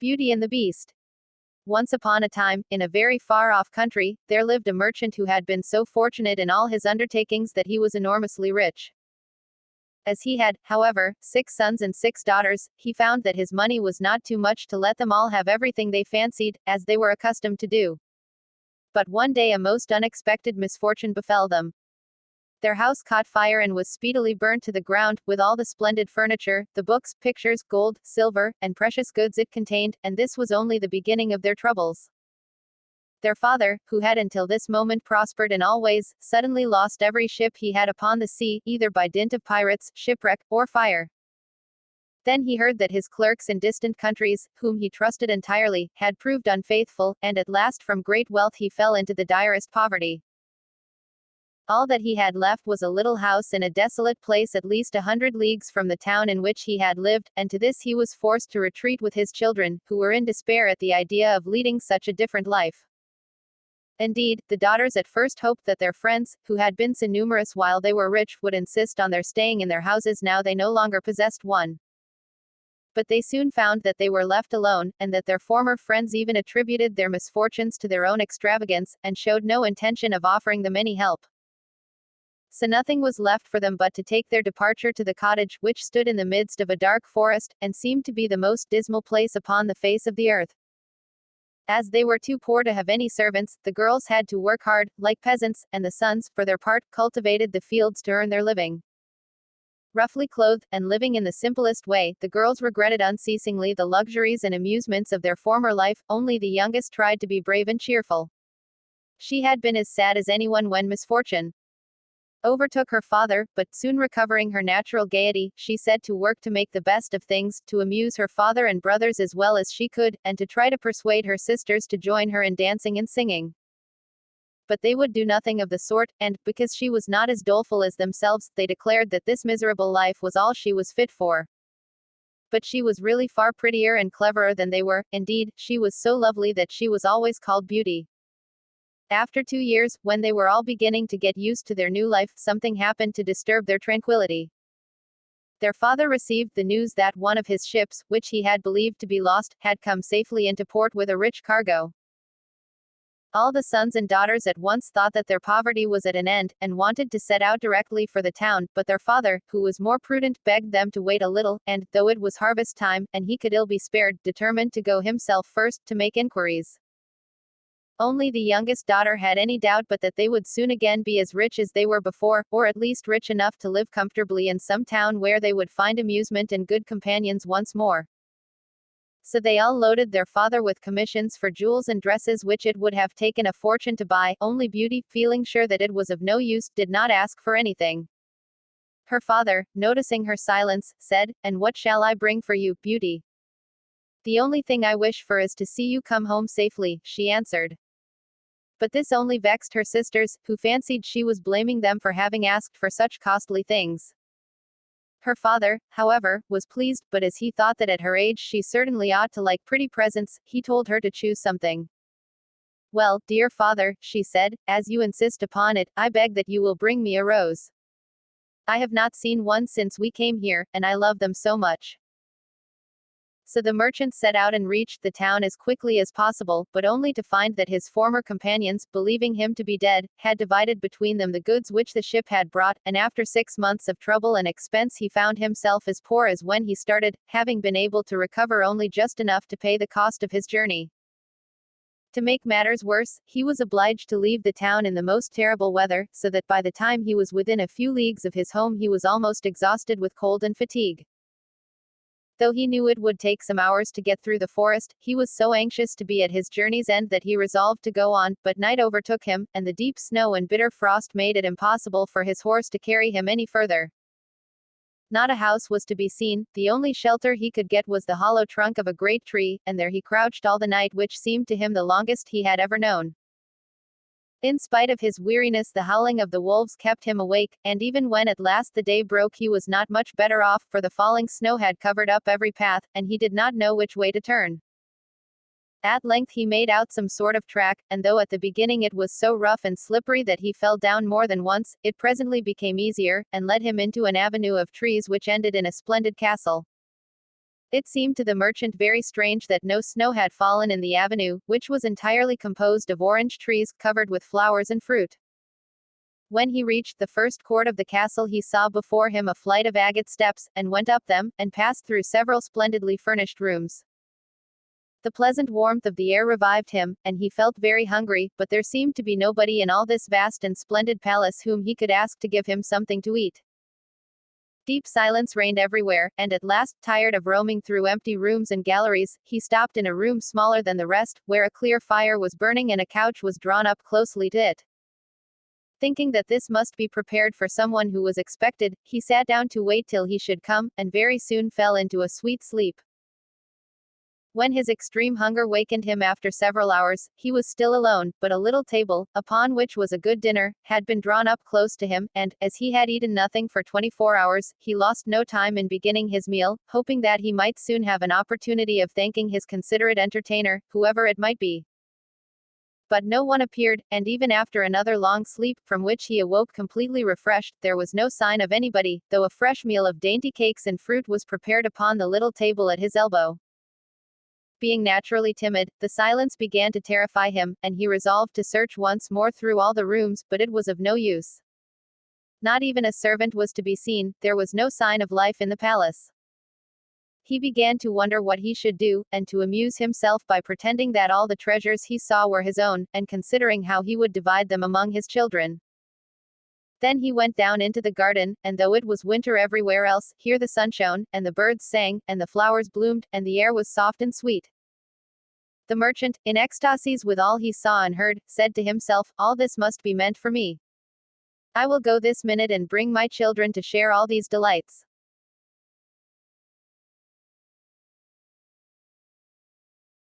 Beauty and the Beast. Once upon a time, in a very far-off country, there lived a merchant who had been so fortunate in all his undertakings that he was enormously rich. As he had, however, 6 sons and 6 daughters, he found that his money was not too much to let them all have everything they fancied, as they were accustomed to do. But one day a most unexpected misfortune befell them. Their house caught fire and was speedily burnt to the ground, with all the splendid furniture, the books, pictures, gold, silver, and precious goods it contained, and this was only the beginning of their troubles. Their father, who had until this moment prospered in all ways, suddenly lost every ship he had upon the sea, either by dint of pirates, shipwreck, or fire. Then he heard that his clerks in distant countries, whom he trusted entirely, had proved unfaithful, and at last from great wealth he fell into the direst poverty. All that he had left was a little house in a desolate place at least 100 leagues from the town in which he had lived, and to this he was forced to retreat with his children, who were in despair at the idea of leading such a different life. Indeed, the daughters at first hoped that their friends, who had been so numerous while they were rich, would insist on their staying in their houses now they no longer possessed one. But they soon found that they were left alone, and that their former friends even attributed their misfortunes to their own extravagance, and showed no intention of offering them any help. So nothing was left for them but to take their departure to the cottage, which stood in the midst of a dark forest, and seemed to be the most dismal place upon the face of the earth. As they were too poor to have any servants, the girls had to work hard, like peasants, and the sons, for their part, cultivated the fields to earn their living. Roughly clothed, and living in the simplest way, the girls regretted unceasingly the luxuries and amusements of their former life, only the youngest tried to be brave and cheerful. She had been as sad as anyone when misfortune overtook her father, but soon recovering her natural gaiety, she set to work to make the best of things, to amuse her father and brothers as well as she could, and to try to persuade her sisters to join her in dancing and singing. But they would do nothing of the sort, and, because she was not as doleful as themselves, they declared that this miserable life was all she was fit for. But she was really far prettier and cleverer than they were, indeed, she was so lovely that she was always called Beauty. After 2 years, when they were all beginning to get used to their new life, something happened to disturb their tranquility. Their father received the news that one of his ships, which he had believed to be lost, had come safely into port with a rich cargo. All the sons and daughters at once thought that their poverty was at an end, and wanted to set out directly for the town, but their father, who was more prudent, begged them to wait a little, and, though it was harvest time, and he could ill be spared, determined to go himself first, to make inquiries. Only the youngest daughter had any doubt but that they would soon again be as rich as they were before, or at least rich enough to live comfortably in some town where they would find amusement and good companions once more. So they all loaded their father with commissions for jewels and dresses which it would have taken a fortune to buy, only Beauty, feeling sure that it was of no use, did not ask for anything. Her father, noticing her silence, said, "And what shall I bring for you, Beauty?" "The only thing I wish for is to see you come home safely," she answered. But this only vexed her sisters, who fancied she was blaming them for having asked for such costly things. Her father, however, was pleased, but as he thought that at her age she certainly ought to like pretty presents, he told her to choose something. "Well, dear father," she said, "as you insist upon it, I beg that you will bring me a rose. I have not seen one since we came here, and I love them so much." So the merchant set out and reached the town as quickly as possible, but only to find that his former companions, believing him to be dead, had divided between them the goods which the ship had brought, and after 6 months of trouble and expense he found himself as poor as when he started, having been able to recover only just enough to pay the cost of his journey. To make matters worse, he was obliged to leave the town in the most terrible weather, so that by the time he was within a few leagues of his home he was almost exhausted with cold and fatigue. Though he knew it would take some hours to get through the forest, he was so anxious to be at his journey's end that he resolved to go on, but night overtook him, and the deep snow and bitter frost made it impossible for his horse to carry him any further. Not a house was to be seen, the only shelter he could get was the hollow trunk of a great tree, and there he crouched all the night, which seemed to him the longest he had ever known. In spite of his weariness the howling of the wolves kept him awake, and even when at last the day broke he was not much better off, for the falling snow had covered up every path, and he did not know which way to turn. At length he made out some sort of track, and though at the beginning it was so rough and slippery that he fell down more than once, it presently became easier, and led him into an avenue of trees which ended in a splendid castle. It seemed to the merchant very strange that no snow had fallen in the avenue, which was entirely composed of orange trees covered with flowers and fruit. When he reached the first court of the castle, he saw before him a flight of agate steps, and went up them, and passed through several splendidly furnished rooms. The pleasant warmth of the air revived him, and he felt very hungry, but there seemed to be nobody in all this vast and splendid palace whom he could ask to give him something to eat. Deep silence reigned everywhere, and at last, tired of roaming through empty rooms and galleries, he stopped in a room smaller than the rest, where a clear fire was burning and a couch was drawn up closely to it. Thinking that this must be prepared for someone who was expected, he sat down to wait till he should come, and very soon fell into a sweet sleep. When his extreme hunger wakened him after several hours, he was still alone, but a little table, upon which was a good dinner, had been drawn up close to him, and, as he had eaten nothing for 24 hours, he lost no time in beginning his meal, hoping that he might soon have an opportunity of thanking his considerate entertainer, whoever it might be. But no one appeared, and even after another long sleep, from which he awoke completely refreshed, there was no sign of anybody, though a fresh meal of dainty cakes and fruit was prepared upon the little table at his elbow. Being naturally timid, the silence began to terrify him, and he resolved to search once more through all the rooms, but it was of no use. Not even a servant was to be seen, there was no sign of life in the palace. He began to wonder what he should do, and to amuse himself by pretending that all the treasures he saw were his own, and considering how he would divide them among his children. Then he went down into the garden, and though it was winter everywhere else, here the sun shone, and the birds sang, and the flowers bloomed, and the air was soft and sweet. The merchant, in ecstasies with all he saw and heard, said to himself, "All this must be meant for me. I will go this minute and bring my children to share all these delights."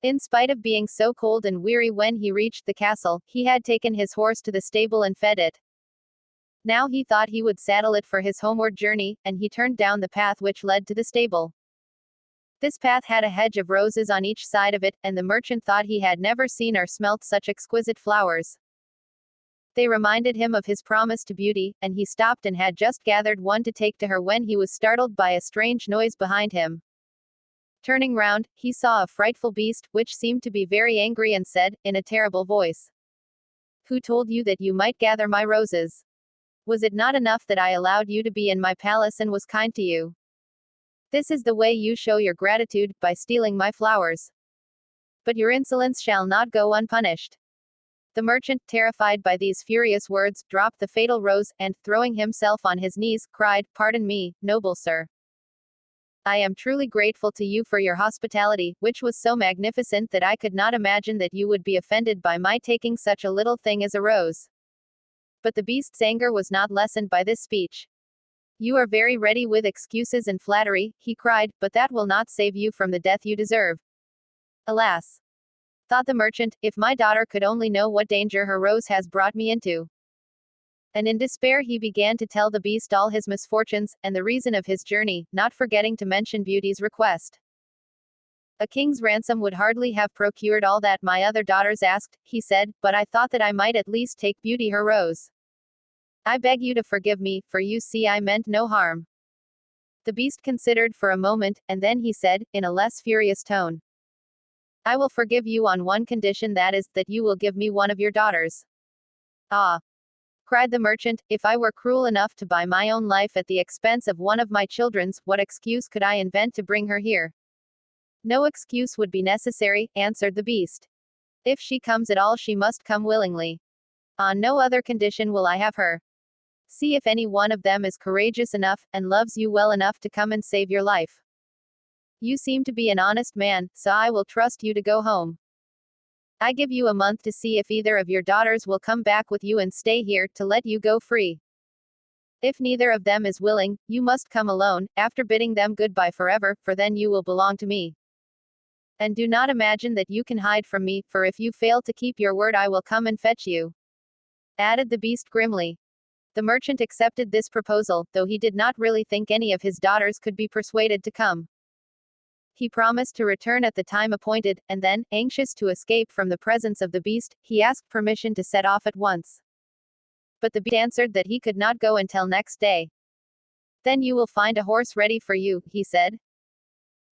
In spite of being so cold and weary when he reached the castle, he had taken his horse to the stable and fed it. Now he thought he would saddle it for his homeward journey, and he turned down the path which led to the stable. This path had a hedge of roses on each side of it, and the merchant thought he had never seen or smelt such exquisite flowers. They reminded him of his promise to Beauty, and he stopped and had just gathered one to take to her when he was startled by a strange noise behind him. Turning round, he saw a frightful beast, which seemed to be very angry and said, in a terrible voice, "Who told you that you might gather my roses? Was it not enough that I allowed you to be in my palace and was kind to you? This is the way you show your gratitude, by stealing my flowers. But your insolence shall not go unpunished." The merchant, terrified by these furious words, dropped the fatal rose, and, throwing himself on his knees, cried, "Pardon me, noble sir. I am truly grateful to you for your hospitality, which was so magnificent that I could not imagine that you would be offended by my taking such a little thing as a rose." But the beast's anger was not lessened by this speech. "You are very ready with excuses and flattery," he cried, "but that will not save you from the death you deserve." "Alas," thought the merchant, "if my daughter could only know what danger her rose has brought me into." And in despair he began to tell the beast all his misfortunes, and the reason of his journey, not forgetting to mention Beauty's request. "A king's ransom would hardly have procured all that my other daughters asked," he said, "but I thought that I might at least take Beauty her rose. I beg you to forgive me, for you see I meant no harm." The beast considered for a moment, and then he said, in a less furious tone, "I will forgive you on one condition, that is, that you will give me one of your daughters." "Ah!" cried the merchant, "if I were cruel enough to buy my own life at the expense of one of my children's, what excuse could I invent to bring her here?" "No excuse would be necessary," answered the beast. "If she comes at all, she must come willingly. On no other condition will I have her. See if any one of them is courageous enough, and loves you well enough to come and save your life. You seem to be an honest man, so I will trust you to go home. I give you a month to see if either of your daughters will come back with you and stay here, to let you go free. If neither of them is willing, you must come alone, after bidding them goodbye forever, for then you will belong to me. And do not imagine that you can hide from me, for if you fail to keep your word I will come and fetch you," added the beast grimly. The merchant accepted this proposal, though he did not really think any of his daughters could be persuaded to come. He promised to return at the time appointed, and then, anxious to escape from the presence of the beast, he asked permission to set off at once. But the beast answered that he could not go until next day. "Then you will find a horse ready for you," he said.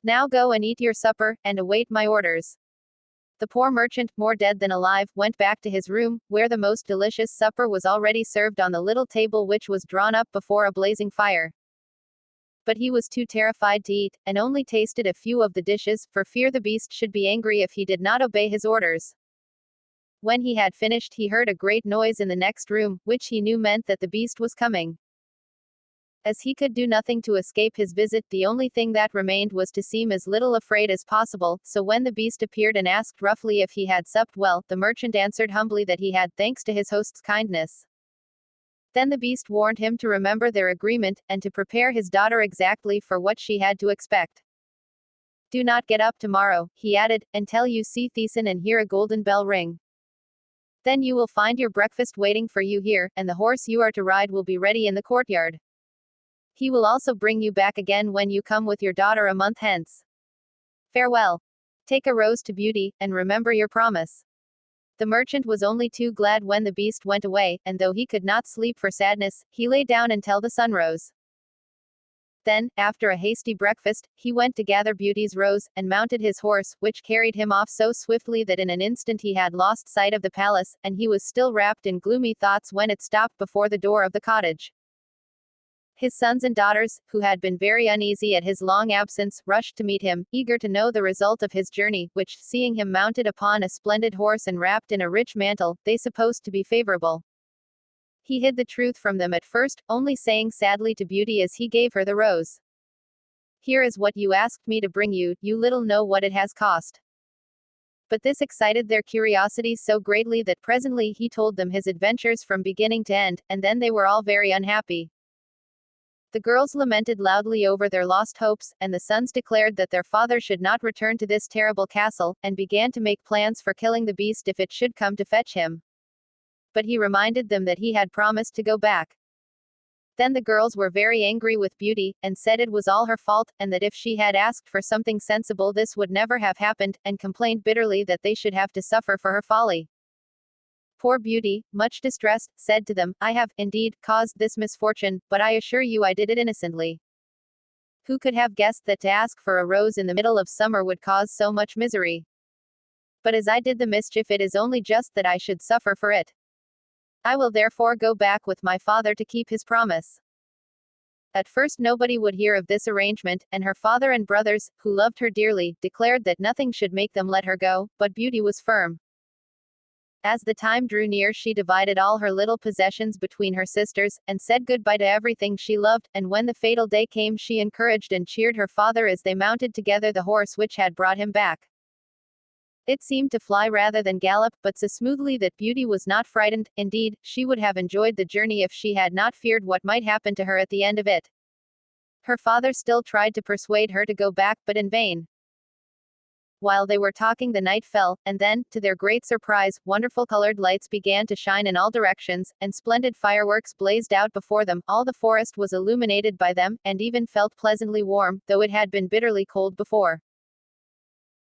Now go and eat your supper, and await my orders." The poor merchant, more dead than alive, went back to his room, where the most delicious supper was already served on the little table which was drawn up before a blazing fire. But he was too terrified to eat, and only tasted a few of the dishes, for fear the beast should be angry if he did not obey his orders. When he had finished, he heard a great noise in the next room, which he knew meant that the beast was coming. As he could do nothing to escape his visit, the only thing that remained was to seem as little afraid as possible, so when the beast appeared and asked roughly if he had supped well, the merchant answered humbly that he had, thanks to his host's kindness. Then the beast warned him to remember their agreement, and to prepare his daughter exactly for what she had to expect. "Do not get up tomorrow," he added, "until you see Thesan and hear a golden bell ring. Then you will find your breakfast waiting for you here, and the horse you are to ride will be ready in the courtyard. He will also bring you back again when you come with your daughter a month hence. Farewell. Take a rose to Beauty, and remember your promise." The merchant was only too glad when the beast went away, and though he could not sleep for sadness, he lay down until the sun rose. Then, after a hasty breakfast, he went to gather Beauty's rose, and mounted his horse, which carried him off so swiftly that in an instant he had lost sight of the palace, and he was still wrapped in gloomy thoughts when it stopped before the door of the cottage. His sons and daughters, who had been very uneasy at his long absence, rushed to meet him, eager to know the result of his journey, which, seeing him mounted upon a splendid horse and wrapped in a rich mantle, they supposed to be favorable. He hid the truth from them at first, only saying sadly to Beauty as he gave her the rose, "Here is what you asked me to bring you, you little know what it has cost." But this excited their curiosity so greatly that presently he told them his adventures from beginning to end, and then they were all very unhappy. The girls lamented loudly over their lost hopes, and the sons declared that their father should not return to this terrible castle, and began to make plans for killing the beast if it should come to fetch him. But he reminded them that he had promised to go back. Then the girls were very angry with Beauty, and said it was all her fault, and that if she had asked for something sensible this would never have happened, and complained bitterly that they should have to suffer for her folly. Poor Beauty, much distressed, said to them, "I have, indeed, caused this misfortune, but I assure you I did it innocently. Who could have guessed that to ask for a rose in the middle of summer would cause so much misery? But as I did the mischief, it is only just that I should suffer for it. I will therefore go back with my father to keep his promise." At first nobody would hear of this arrangement, and her father and brothers, who loved her dearly, declared that nothing should make them let her go, but Beauty was firm. As the time drew near, she divided all her little possessions between her sisters, and said goodbye to everything she loved, and when the fatal day came she encouraged and cheered her father as they mounted together the horse which had brought him back. It seemed to fly rather than gallop, but so smoothly that Beauty was not frightened. Indeed, she would have enjoyed the journey if she had not feared what might happen to her at the end of it. Her father still tried to persuade her to go back, but in vain. While they were talking, the night fell, and then, to their great surprise, wonderful colored lights began to shine in all directions, and splendid fireworks blazed out before them. All the forest was illuminated by them, and even felt pleasantly warm, though it had been bitterly cold before.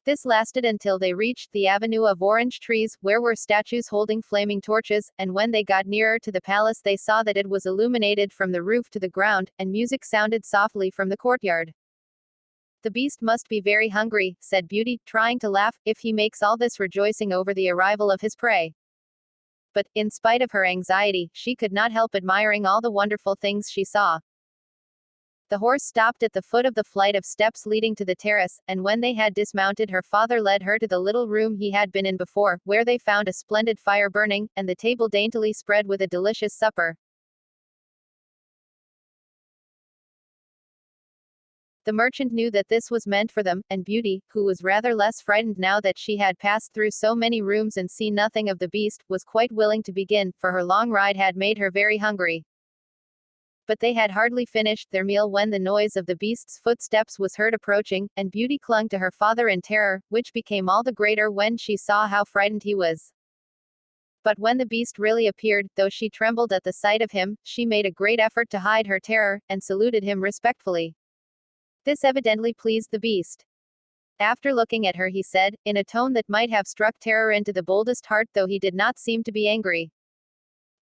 This lasted until they reached the avenue of orange trees, where were statues holding flaming torches, and when they got nearer to the palace they saw that it was illuminated from the roof to the ground, and music sounded softly from the courtyard. "The beast must be very hungry," said Beauty, trying to laugh, "if he makes all this rejoicing over the arrival of his prey." But, in spite of her anxiety, she could not help admiring all the wonderful things she saw. The horse stopped at the foot of the flight of steps leading to the terrace, and when they had dismounted her father led her to the little room he had been in before, where they found a splendid fire burning, and the table daintily spread with a delicious supper. The merchant knew that this was meant for them, and Beauty, who was rather less frightened now that she had passed through so many rooms and seen nothing of the beast, was quite willing to begin, for her long ride had made her very hungry. But they had hardly finished their meal when the noise of the beast's footsteps was heard approaching, and Beauty clung to her father in terror, which became all the greater when she saw how frightened he was. But when the beast really appeared, though she trembled at the sight of him, she made a great effort to hide her terror, and saluted him respectfully. This evidently pleased the beast. After looking at her he said, in a tone that might have struck terror into the boldest heart though he did not seem to be angry,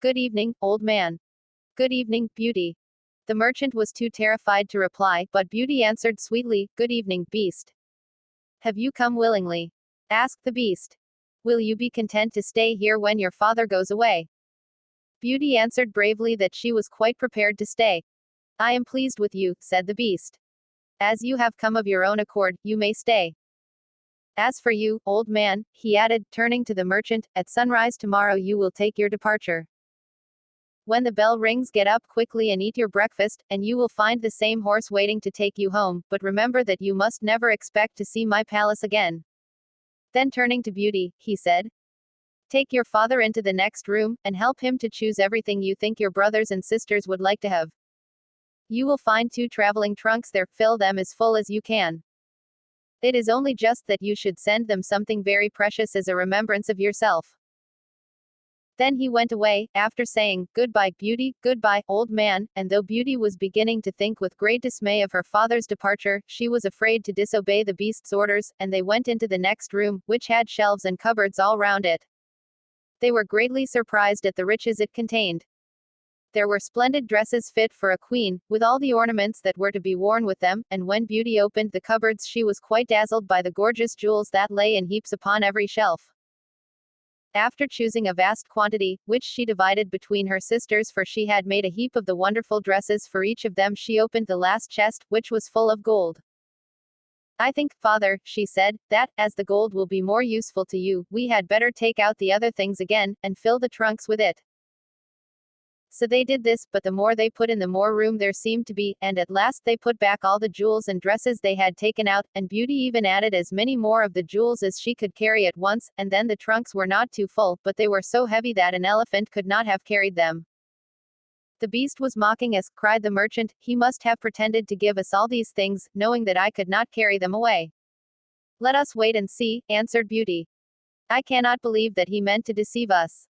"Good evening, old man." "Good evening, Beauty." The merchant was too terrified to reply, but Beauty answered sweetly, "Good evening, beast. Have you come willingly?" asked the beast. "Will you be content to stay here when your father goes away?" Beauty answered bravely that she was quite prepared to stay. "I am pleased with you," said the beast. "As you have come of your own accord, you may stay. As for you, old man," he added, turning to the merchant, "at sunrise tomorrow you will take your departure. When the bell rings, get up quickly and eat your breakfast, and you will find the same horse waiting to take you home, but remember that you must never expect to see my palace again." Then turning to Beauty, he said, "Take your father into the next room, and help him to choose everything you think your brothers and sisters would like to have. You will find 2 traveling trunks there, fill them as full as you can. It is only just that you should send them something very precious as a remembrance of yourself." Then he went away, after saying, "Goodbye, Beauty, goodbye, old man," and though Beauty was beginning to think with great dismay of her father's departure, she was afraid to disobey the beast's orders, and they went into the next room, which had shelves and cupboards all round it. They were greatly surprised at the riches it contained. There were splendid dresses fit for a queen, with all the ornaments that were to be worn with them, and when Beauty opened the cupboards she was quite dazzled by the gorgeous jewels that lay in heaps upon every shelf. After choosing a vast quantity, which she divided between her sisters, for she had made a heap of the wonderful dresses for each of them, she opened the last chest, which was full of gold. "I think, father," she said, "that, as the gold will be more useful to you, we had better take out the other things again, and fill the trunks with it." So they did this, but the more they put in the more room there seemed to be, and at last they put back all the jewels and dresses they had taken out, and Beauty even added as many more of the jewels as she could carry at once, and then the trunks were not too full, but they were so heavy that an elephant could not have carried them. The beast was mocking us, cried the merchant, "He must have pretended to give us all these things, knowing that I could not carry them away." "Let us wait and see," answered Beauty. "I cannot believe that he meant to deceive us.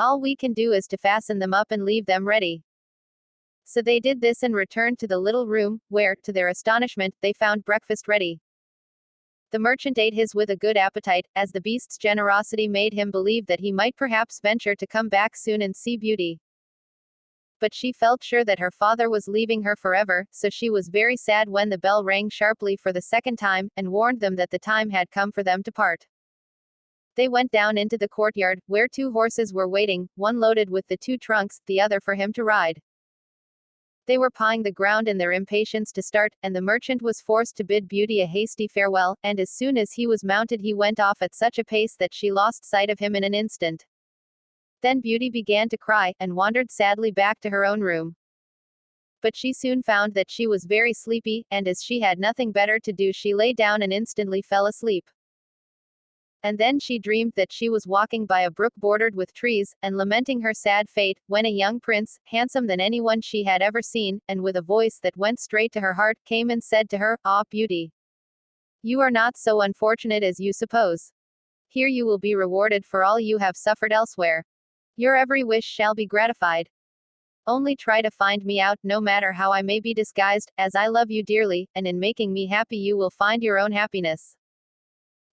All we can do is to fasten them up and leave them ready." So they did this and returned to the little room, where, to their astonishment, they found breakfast ready. The merchant ate his with a good appetite, as the beast's generosity made him believe that he might perhaps venture to come back soon and see Beauty. But she felt sure that her father was leaving her forever, so she was very sad when the bell rang sharply for the second time, and warned them that the time had come for them to part. They went down into the courtyard, where 2 horses were waiting, one loaded with the 2 trunks, the other for him to ride. They were pawing the ground in their impatience to start, and the merchant was forced to bid Beauty a hasty farewell, and as soon as he was mounted he went off at such a pace that she lost sight of him in an instant. Then Beauty began to cry, and wandered sadly back to her own room. But she soon found that she was very sleepy, and as she had nothing better to do she lay down and instantly fell asleep. And then she dreamed that she was walking by a brook bordered with trees, and lamenting her sad fate, when a young prince, handsome than anyone she had ever seen, and with a voice that went straight to her heart, came and said to her, "Ah, Beauty, you are not so unfortunate as you suppose. Here you will be rewarded for all you have suffered elsewhere. Your every wish shall be gratified. Only try to find me out, no matter how I may be disguised, as I love you dearly, and in making me happy you will find your own happiness.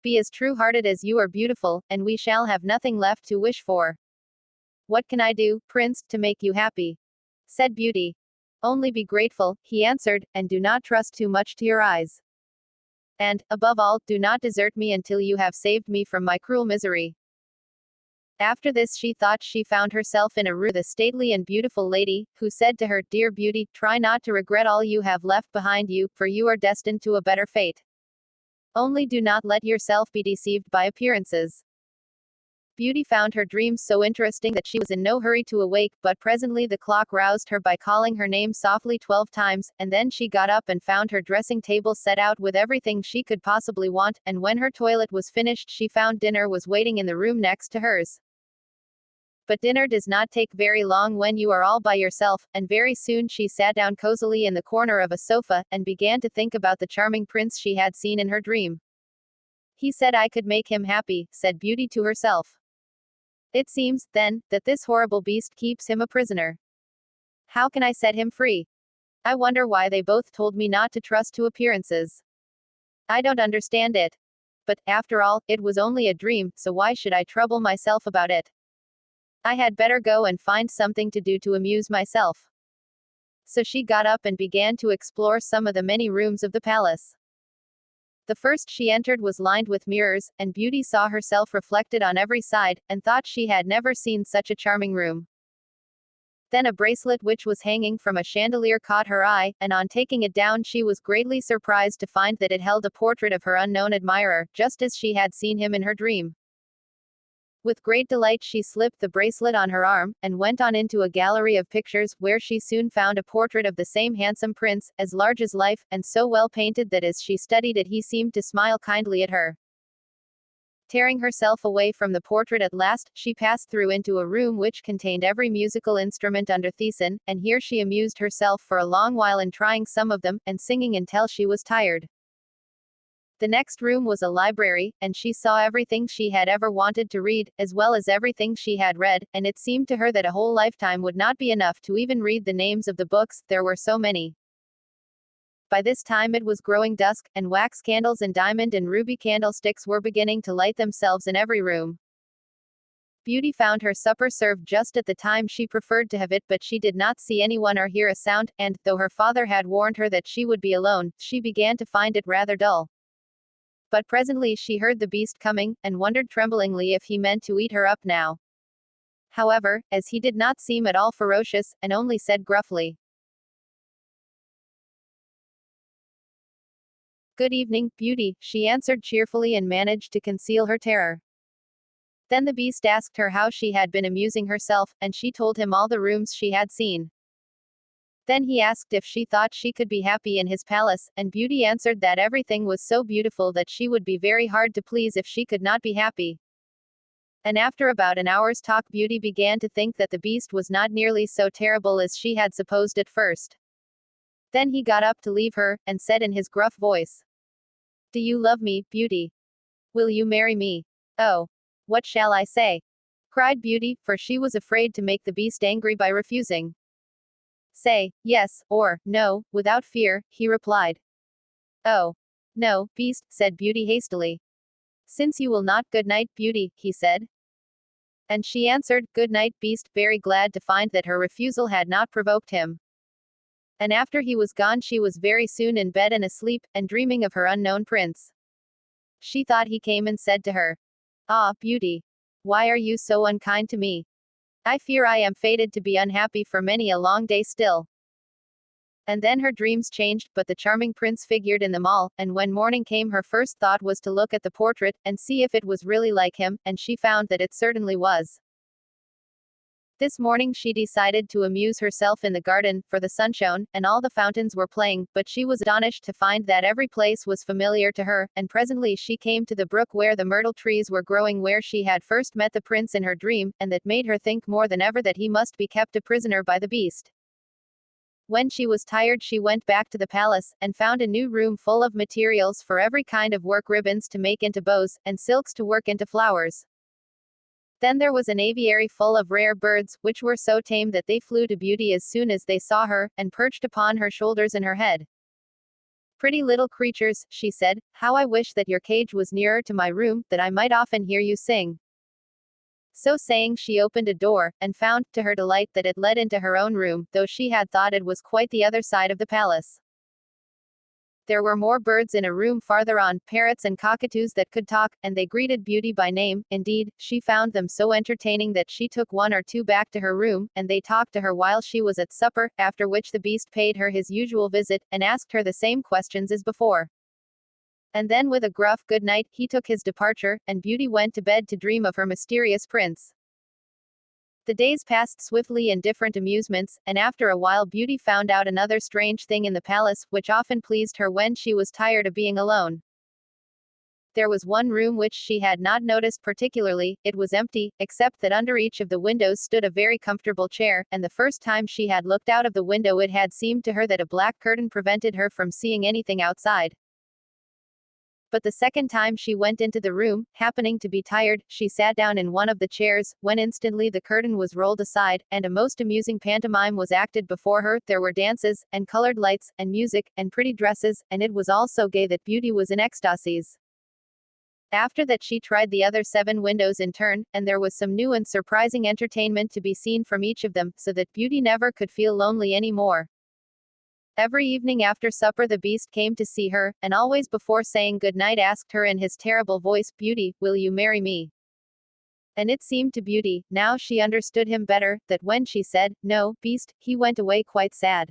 Be as true-hearted as you are beautiful, and we shall have nothing left to wish for." "What can I do, prince, to make you happy?" said Beauty. "Only be grateful," he answered, "and do not trust too much to your eyes. And, above all, do not desert me until you have saved me from my cruel misery." After this she thought she found herself in a room with a stately and beautiful lady, who said to her, "Dear Beauty, try not to regret all you have left behind you, for you are destined to a better fate. Only do not let yourself be deceived by appearances." Beauty found her dreams so interesting that she was in no hurry to awake, but presently the clock roused her by calling her name softly 12 times, and then she got up and found her dressing table set out with everything she could possibly want, and when her toilet was finished she found dinner was waiting in the room next to hers. But dinner does not take very long when you are all by yourself, and very soon she sat down cozily in the corner of a sofa, and began to think about the charming prince she had seen in her dream. "He said I could make him happy," said Beauty to herself. "It seems, then, that this horrible beast keeps him a prisoner. How can I set him free? I wonder why they both told me not to trust to appearances. I don't understand it. But, after all, it was only a dream, so why should I trouble myself about it? I had better go and find something to do to amuse myself." So she got up and began to explore some of the many rooms of the palace. The first she entered was lined with mirrors, and Beauty saw herself reflected on every side, and thought she had never seen such a charming room. Then a bracelet which was hanging from a chandelier caught her eye, and on taking it down she was greatly surprised to find that it held a portrait of her unknown admirer, just as she had seen him in her dream. With great delight she slipped the bracelet on her arm, and went on into a gallery of pictures, where she soon found a portrait of the same handsome prince, as large as life, and so well painted that as she studied it he seemed to smile kindly at her. Tearing herself away from the portrait at last, she passed through into a room which contained every musical instrument under Thiessen, and here she amused herself for a long while in trying some of them, and singing until she was tired. The next room was a library, and she saw everything she had ever wanted to read, as well as everything she had read, and it seemed to her that a whole lifetime would not be enough to even read the names of the books, there were so many. By this time it was growing dusk, and wax candles and diamond and ruby candlesticks were beginning to light themselves in every room. Beauty found her supper served just at the time she preferred to have it, but she did not see anyone or hear a sound, and, though her father had warned her that she would be alone, she began to find it rather dull. But presently she heard the beast coming, and wondered tremblingly if he meant to eat her up now. However, as he did not seem at all ferocious, and only said gruffly, "Good evening, Beauty," she answered cheerfully and managed to conceal her terror. Then the beast asked her how she had been amusing herself, and she told him all the rooms she had seen. Then he asked if she thought she could be happy in his palace, and Beauty answered that everything was so beautiful that she would be very hard to please if she could not be happy. And after about an hour's talk Beauty began to think that the beast was not nearly so terrible as she had supposed at first. Then he got up to leave her, and said in his gruff voice, "Do you love me, Beauty? Will you marry me?" "Oh, what shall I say?" cried Beauty, for she was afraid to make the beast angry by refusing. "Say, yes, or, no, without fear," he replied. "Oh, no, beast," said Beauty hastily. "Since you will not, good night, Beauty," he said. And she answered, "Good night, beast," very glad to find that her refusal had not provoked him. And after he was gone she was very soon in bed and asleep, and dreaming of her unknown prince. She thought he came and said to her, "Ah, Beauty, why are you so unkind to me? I fear I am fated to be unhappy for many a long day still." And then her dreams changed, but the charming prince figured in them all, and when morning came her first thought was to look at the portrait, and see if it was really like him, and she found that it certainly was. This morning she decided to amuse herself in the garden, for the sun shone, and all the fountains were playing, but she was astonished to find that every place was familiar to her, and presently she came to the brook where the myrtle trees were growing, where she had first met the prince in her dream, and that made her think more than ever that he must be kept a prisoner by the beast. When she was tired she went back to the palace, and found a new room full of materials for every kind of work, ribbons to make into bows, and silks to work into flowers. Then there was an aviary full of rare birds, which were so tame that they flew to Beauty as soon as they saw her, and perched upon her shoulders and her head. "Pretty little creatures," she said, "how I wish that your cage was nearer to my room, that I might often hear you sing." So saying she opened a door, and found, to her delight, that it led into her own room, though she had thought it was quite the other side of the palace. There were more birds in a room farther on, parrots and cockatoos that could talk, and they greeted Beauty by name. Indeed, she found them so entertaining that she took one or two back to her room, and they talked to her while she was at supper, after which the beast paid her his usual visit, and asked her the same questions as before. And then with a gruff good night, he took his departure, and Beauty went to bed to dream of her mysterious prince. The days passed swiftly in different amusements, and after a while Beauty found out another strange thing in the palace, which often pleased her when she was tired of being alone. There was one room which she had not noticed particularly. It was empty, except that under each of the windows stood a very comfortable chair, and the first time she had looked out of the window it had seemed to her that a black curtain prevented her from seeing anything outside. But the second time she went into the room, happening to be tired, she sat down in one of the chairs, when instantly the curtain was rolled aside, and a most amusing pantomime was acted before her. There were dances, and colored lights, and music, and pretty dresses, and it was all so gay that Beauty was in ecstasies. After that she tried the other 7 windows in turn, and there was some new and surprising entertainment to be seen from each of them, so that Beauty never could feel lonely any more. Every evening after supper the beast came to see her, and always before saying good night asked her in his terrible voice, "Beauty, will you marry me?" And it seemed to Beauty, now she understood him better, that when she said, "No, beast," he went away quite sad.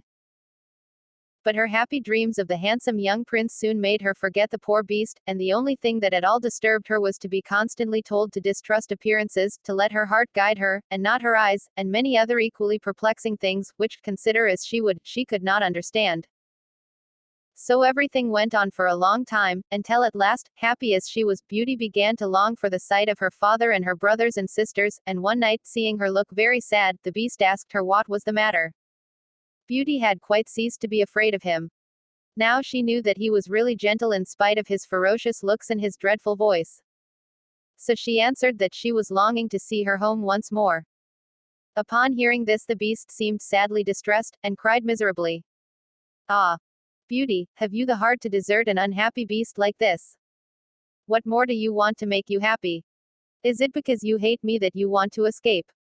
But her happy dreams of the handsome young prince soon made her forget the poor beast, and the only thing that at all disturbed her was to be constantly told to distrust appearances, to let her heart guide her, and not her eyes, and many other equally perplexing things, which, consider as she would, she could not understand. So everything went on for a long time, until at last, happy as she was, Beauty began to long for the sight of her father and her brothers and sisters, and one night, seeing her look very sad, the beast asked her what was the matter. Beauty had quite ceased to be afraid of him. Now she knew that he was really gentle in spite of his ferocious looks and his dreadful voice. So she answered that she was longing to see her home once more. Upon hearing this the beast seemed sadly distressed, and cried miserably. "Ah! Beauty, have you the heart to desert an unhappy beast like this? What more do you want to make you happy? Is it because you hate me that you want to escape?"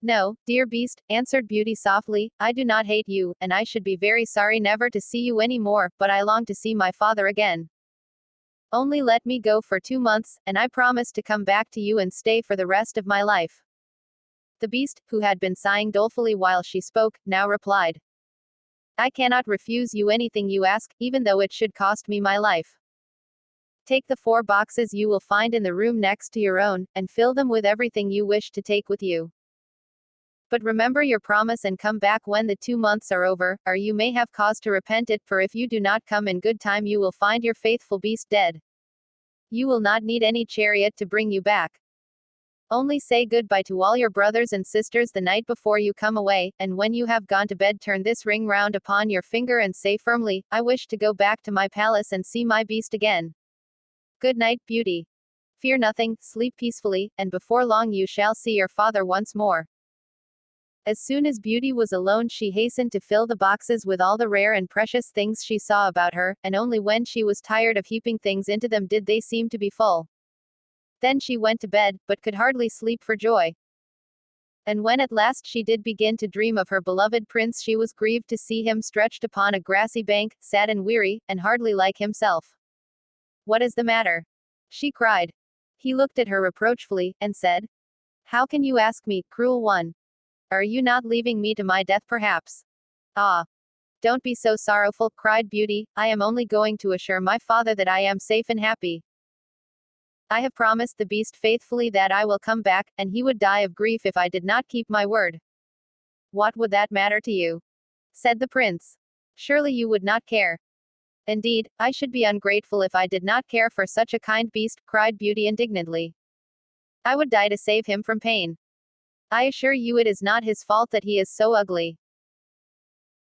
"No, dear beast," answered Beauty softly, "I do not hate you, and I should be very sorry never to see you any more, but I long to see my father again. Only let me go for 2 months, and I promise to come back to you and stay for the rest of my life." The beast, who had been sighing dolefully while she spoke, now replied, "I cannot refuse you anything you ask, even though it should cost me my life. Take the 4 boxes you will find in the room next to your own, and fill them with everything you wish to take with you. But remember your promise and come back when the 2 months are over, or you may have cause to repent it, for if you do not come in good time you will find your faithful beast dead. You will not need any chariot to bring you back. Only say goodbye to all your brothers and sisters the night before you come away, and when you have gone to bed turn this ring round upon your finger and say firmly, 'I wish to go back to my palace and see my beast again.' Good night, Beauty. Fear nothing, sleep peacefully, and before long you shall see your father once more." As soon as Beauty was alone she hastened to fill the boxes with all the rare and precious things she saw about her, and only when she was tired of heaping things into them did they seem to be full. Then she went to bed, but could hardly sleep for joy. And when at last she did begin to dream of her beloved prince she was grieved to see him stretched upon a grassy bank, sad and weary, and hardly like himself. "What is the matter?" she cried. He looked at her reproachfully, and said, "How can you ask me, cruel one? Are you not leaving me to my death perhaps?" "Ah! Don't be so sorrowful," cried Beauty, "I am only going to assure my father that I am safe and happy. I have promised the beast faithfully that I will come back, and he would die of grief if I did not keep my word." "What would that matter to you?" said the prince. "Surely you would not care." "Indeed, I should be ungrateful if I did not care for such a kind beast," cried Beauty indignantly. "I would die to save him from pain. I assure you it is not his fault that he is so ugly."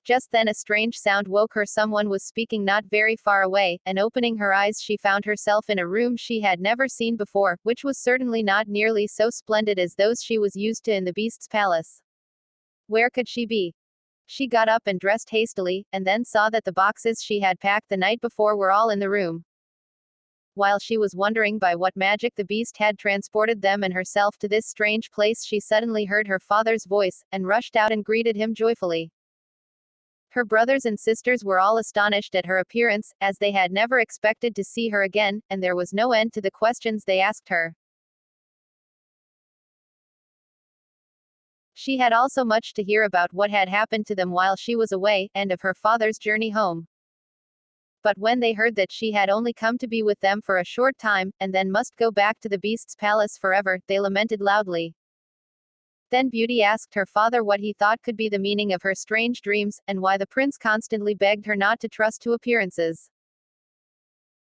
Just then a strange sound woke her. Someone was speaking not very far away, and opening her eyes she found herself in a room she had never seen before, which was certainly not nearly so splendid as those she was used to in the beast's palace. Where could she be? She got up and dressed hastily, and then saw that the boxes she had packed the night before were all in the room. While she was wondering by what magic the beast had transported them and herself to this strange place she suddenly heard her father's voice, and rushed out and greeted him joyfully. Her brothers and sisters were all astonished at her appearance, as they had never expected to see her again, and there was no end to the questions they asked her. She had also much to hear about what had happened to them while she was away, and of her father's journey home. But when they heard that she had only come to be with them for a short time, and then must go back to the beast's palace forever, they lamented loudly. Then Beauty asked her father what he thought could be the meaning of her strange dreams, and why the prince constantly begged her not to trust to appearances.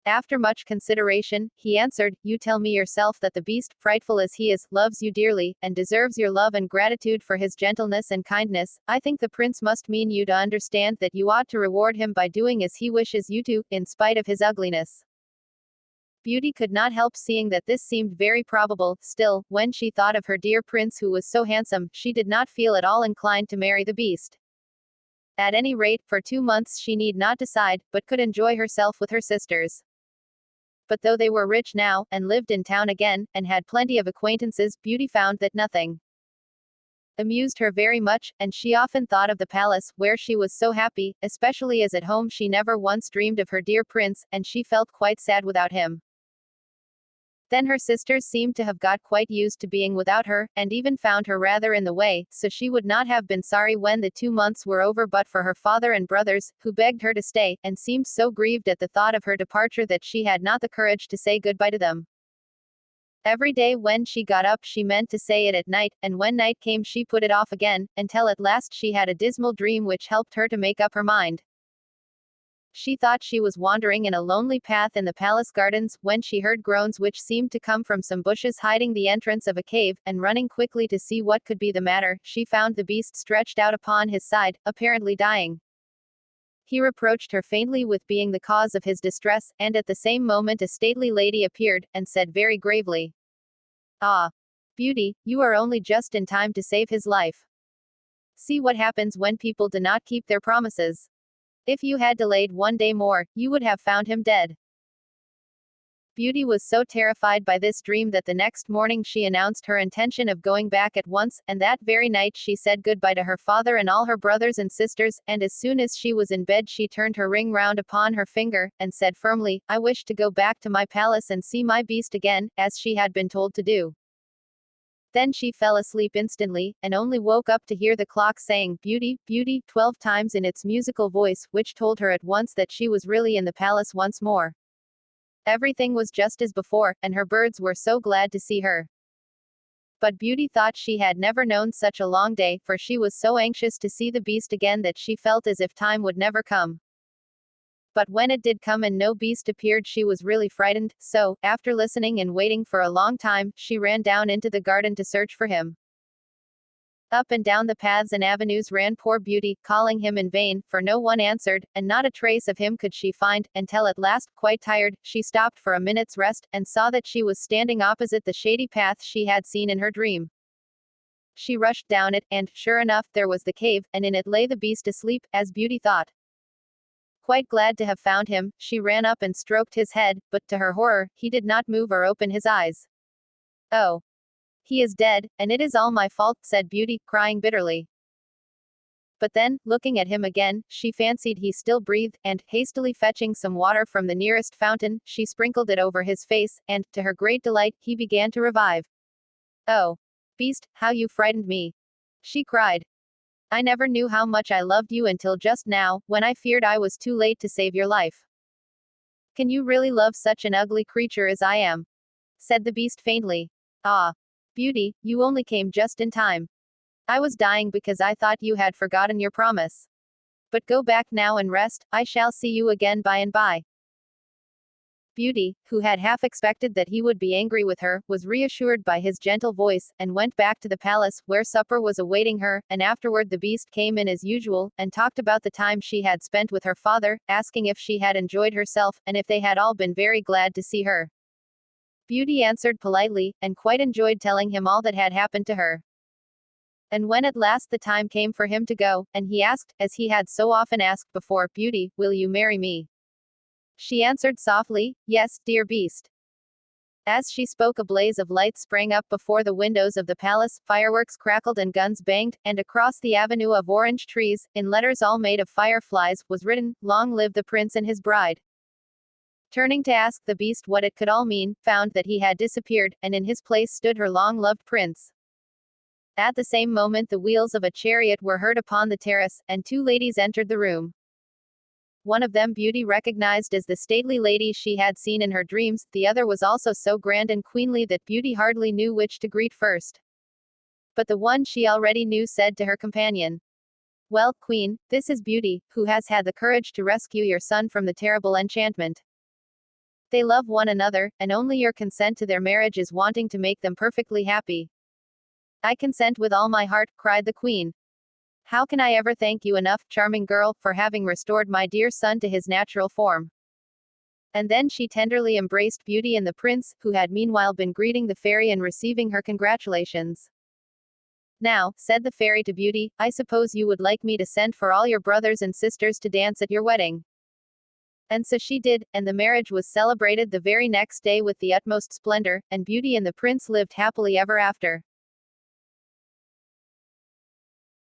After much consideration, he answered, "You tell me yourself that the beast, frightful as he is, loves you dearly, and deserves your love and gratitude for his gentleness and kindness. I think the prince must mean you to understand that you ought to reward him by doing as he wishes you to, in spite of his ugliness." Beauty could not help seeing that this seemed very probable. Still, when she thought of her dear prince who was so handsome, she did not feel at all inclined to marry the beast. At any rate, for 2 months she need not decide, but could enjoy herself with her sisters. But though they were rich now, and lived in town again, and had plenty of acquaintances, Beauty found that nothing amused her very much, and she often thought of the palace, where she was so happy, especially as at home she never once dreamed of her dear prince, and she felt quite sad without him. Then her sisters seemed to have got quite used to being without her, and even found her rather in the way, so she would not have been sorry when the 2 months were over but for her father and brothers, who begged her to stay, and seemed so grieved at the thought of her departure that she had not the courage to say goodbye to them. Every day when she got up she meant to say it at night, and when night came she put it off again, until at last she had a dismal dream which helped her to make up her mind. She thought she was wandering in a lonely path in the palace gardens, when she heard groans which seemed to come from some bushes hiding the entrance of a cave, and running quickly to see what could be the matter, she found the beast stretched out upon his side, apparently dying. He reproached her faintly with being the cause of his distress, and at the same moment a stately lady appeared, and said very gravely, "Ah, Beauty, you are only just in time to save his life. See what happens when people do not keep their promises. If you had delayed 1 day more, you would have found him dead." Beauty was so terrified by this dream that the next morning she announced her intention of going back at once, and that very night she said goodbye to her father and all her brothers and sisters, and as soon as she was in bed she turned her ring round upon her finger, and said firmly, "I wish to go back to my palace and see my beast again," as she had been told to do. Then she fell asleep instantly, and only woke up to hear the clock saying, "Beauty, Beauty," 12 times in its musical voice, which told her at once that she was really in the palace once more. Everything was just as before, and her birds were so glad to see her. But Beauty thought she had never known such a long day, for she was so anxious to see the beast again that she felt as if time would never come. But when it did come and no beast appeared she was really frightened, so, after listening and waiting for a long time, she ran down into the garden to search for him. Up and down the paths and avenues ran poor Beauty, calling him in vain, for no one answered, and not a trace of him could she find, until at last, quite tired, she stopped for a minute's rest, and saw that she was standing opposite the shady path she had seen in her dream. She rushed down it, and, sure enough, there was the cave, and in it lay the beast asleep, as Beauty thought. Quite glad to have found him, she ran up and stroked his head, but to her horror, he did not move or open his eyes. "Oh, he is dead, and it is all my fault," said Beauty, crying bitterly. But then, looking at him again, she fancied he still breathed, and, hastily fetching some water from the nearest fountain, she sprinkled it over his face, and, to her great delight, he began to revive. "Oh, beast, how you frightened me!" she cried. "I never knew how much I loved you until just now, when I feared I was too late to save your life. Can you really love such an ugly creature as I am?" said the beast faintly. "Ah, Beauty, you only came just in time. I was dying because I thought you had forgotten your promise. But go back now and rest, I shall see you again by and by." Beauty, who had half expected that he would be angry with her, was reassured by his gentle voice, and went back to the palace, where supper was awaiting her, and afterward the beast came in as usual, and talked about the time she had spent with her father, asking if she had enjoyed herself, and if they had all been very glad to see her. Beauty answered politely, and quite enjoyed telling him all that had happened to her. And when at last the time came for him to go, and he asked, as he had so often asked before, "Beauty, will you marry me?" she answered softly, "Yes, dear beast." As she spoke a blaze of light sprang up before the windows of the palace, fireworks crackled and guns banged, and across the avenue of orange trees, in letters all made of fireflies, was written, "Long live the prince and his bride." Turning to ask the beast what it could all mean, found that he had disappeared, and in his place stood her long-loved prince. At the same moment the wheels of a chariot were heard upon the terrace, and 2 ladies entered the room. One of them Beauty recognized as the stately lady she had seen in her dreams, the other was also so grand and queenly that Beauty hardly knew which to greet first. But the one she already knew said to her companion, "Well, Queen, this is Beauty, who has had the courage to rescue your son from the terrible enchantment. They love one another, and only your consent to their marriage is wanting to make them perfectly happy." "I consent with all my heart," cried the Queen. "How can I ever thank you enough, charming girl, for having restored my dear son to his natural form?" And then she tenderly embraced Beauty and the prince, who had meanwhile been greeting the fairy and receiving her congratulations. "Now," said the fairy to Beauty, "I suppose you would like me to send for all your brothers and sisters to dance at your wedding." And so she did, and the marriage was celebrated the very next day with the utmost splendor, and Beauty and the prince lived happily ever after.